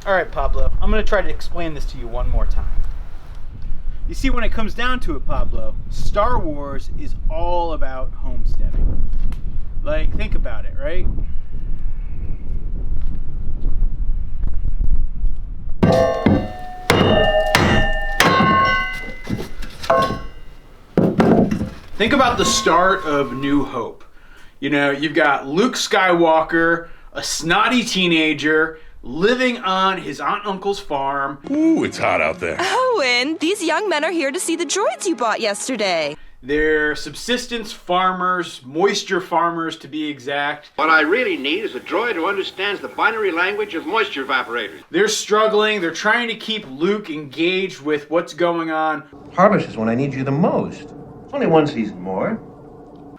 All right, Pablo, I'm going to try to explain this to you one more time. You see, when it comes down to it, Pablo, Star Wars is all about homesteading. Like, think about it, right? Think about the start of New Hope. You know, you've got Luke Skywalker, a snotty teenager, living on his aunt and uncle's farm. Ooh, it's hot out there. Owen, these young men are here to see the droids you bought yesterday. They're subsistence farmers, moisture farmers to be exact. What I really need is a droid who understands the binary language of moisture evaporators. They're struggling. They're trying to keep Luke engaged with what's going on. Harvest is when I need you the most. Only one season more.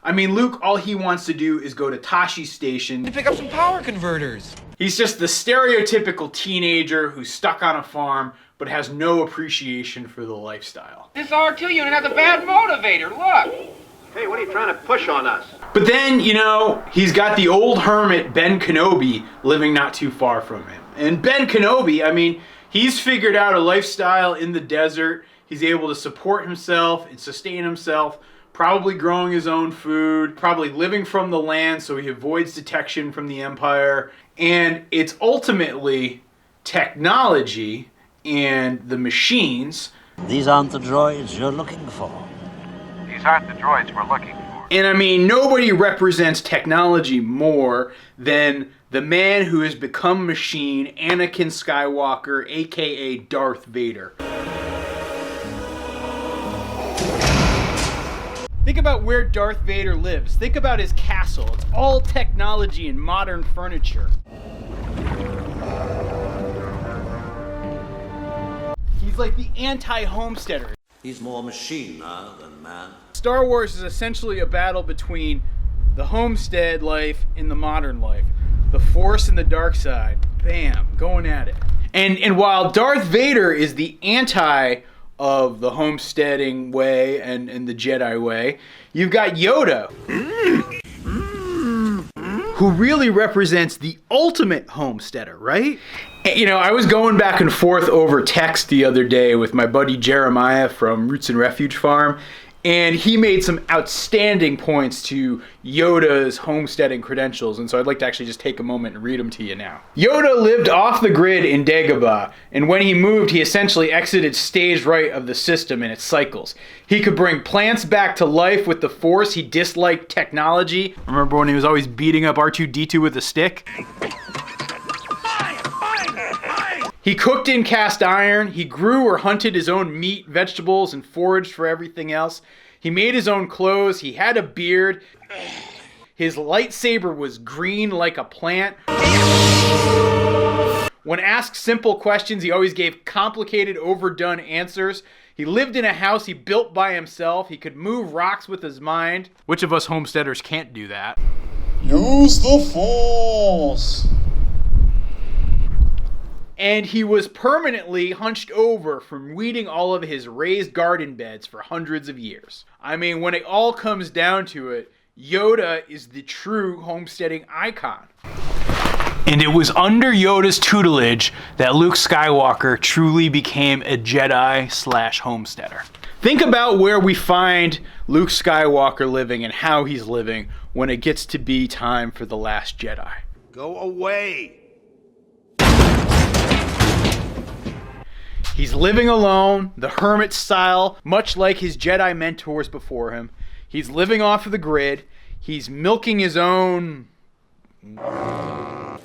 I mean, Luke, all he wants to do is go to Tashi's station to pick up some power converters. He's just the stereotypical teenager who's stuck on a farm but has no appreciation for the lifestyle. This R2 unit has a bad motivator, look! Hey, what are you trying to push on us? But then, you know, he's got the old hermit Ben Kenobi living not too far from him. And Ben Kenobi, I mean, he's figured out a lifestyle in the desert. He's able to support himself and sustain himself, probably growing his own food, probably living from the land so he avoids detection from the Empire. And it's ultimately technology and the machines. These aren't the droids you're looking for. These aren't the droids we're looking for. And I mean, nobody represents technology more than the man who has become machine, Anakin Skywalker, aka Darth Vader. Think about where Darth Vader lives. Think about his castle. It's all technology and modern furniture. He's like the anti-homesteader. He's more machine now than man. Star Wars is essentially a battle between the homestead life and the modern life. The Force and the dark side. Bam, going at it. And while Darth Vader is the anti of the homesteading way and the Jedi way, you've got Yoda, who really represents the ultimate homesteader, right? You know, I was going back and forth over text the other day with my buddy Jeremiah from Roots and Refuge Farm, and he made some outstanding points to Yoda's homesteading credentials, and so I'd like to actually just take a moment and read them to you now. Yoda lived off the grid in Dagobah, and when he moved, he essentially exited stage right of the system and its cycles. He could bring plants back to life with the Force. He disliked technology. Remember when he was always beating up R2-D2 with a stick? He cooked in cast iron. He grew or hunted his own meat, vegetables, and foraged for everything else. He made his own clothes. He had a beard. His lightsaber was green like a plant. When asked simple questions, he always gave complicated, overdone answers. He lived in a house he built by himself. He could move rocks with his mind. Which of us homesteaders can't do that? Use the Force! And he was permanently hunched over from weeding all of his raised garden beds for hundreds of years. I mean, when it all comes down to it, Yoda is the true homesteading icon. And it was under Yoda's tutelage that Luke Skywalker truly became a Jedi/homesteader. Think about where we find Luke Skywalker living and how he's living when it gets to be time for The Last Jedi. Go away! He's living alone, the hermit style, much like his Jedi mentors before him. He's living off of the grid. He's milking his own... I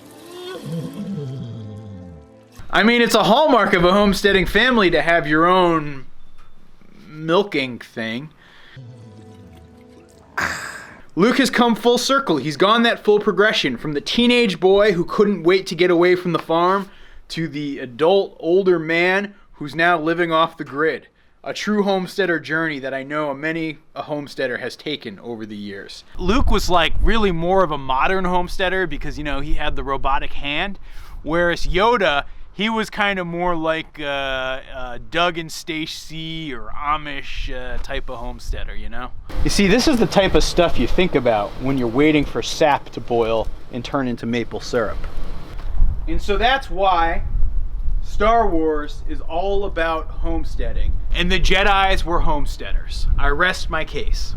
mean, it's a hallmark of a homesteading family to have your own milking thing. Luke has come full circle. He's gone that full progression from the teenage boy who couldn't wait to get away from the farm to the adult, older man who's now living off the grid. A true homesteader journey that I know many a homesteader has taken over the years. Luke was like really more of a modern homesteader because, you know, he had the robotic hand, whereas Yoda, he was kind of more like Doug and Stacy or Amish type of homesteader, you know? You see, this is the type of stuff you think about when you're waiting for sap to boil and turn into maple syrup. And so that's why Star Wars is all about homesteading, and the Jedis were homesteaders. I rest my case.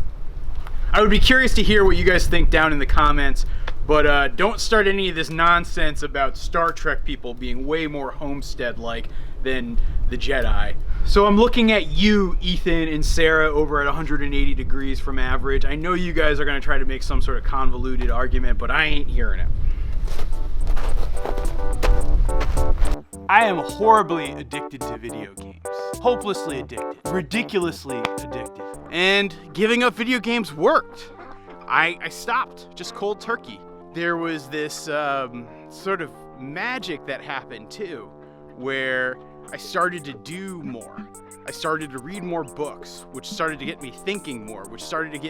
I would be curious to hear what you guys think down in the comments, but don't start any of this nonsense about Star Trek people being way more homestead-like than the Jedi. So I'm looking at you, Ethan and Sarah, over at 180 degrees from average. I know you guys are going to try to make some sort of convoluted argument, but I ain't hearing it. I am horribly addicted to video games. Hopelessly addicted. Ridiculously addicted. And giving up video games worked. I stopped, just cold turkey. There was this sort of magic that happened too, where I started to do more. I started to read more books, which started to get me thinking more, which started to get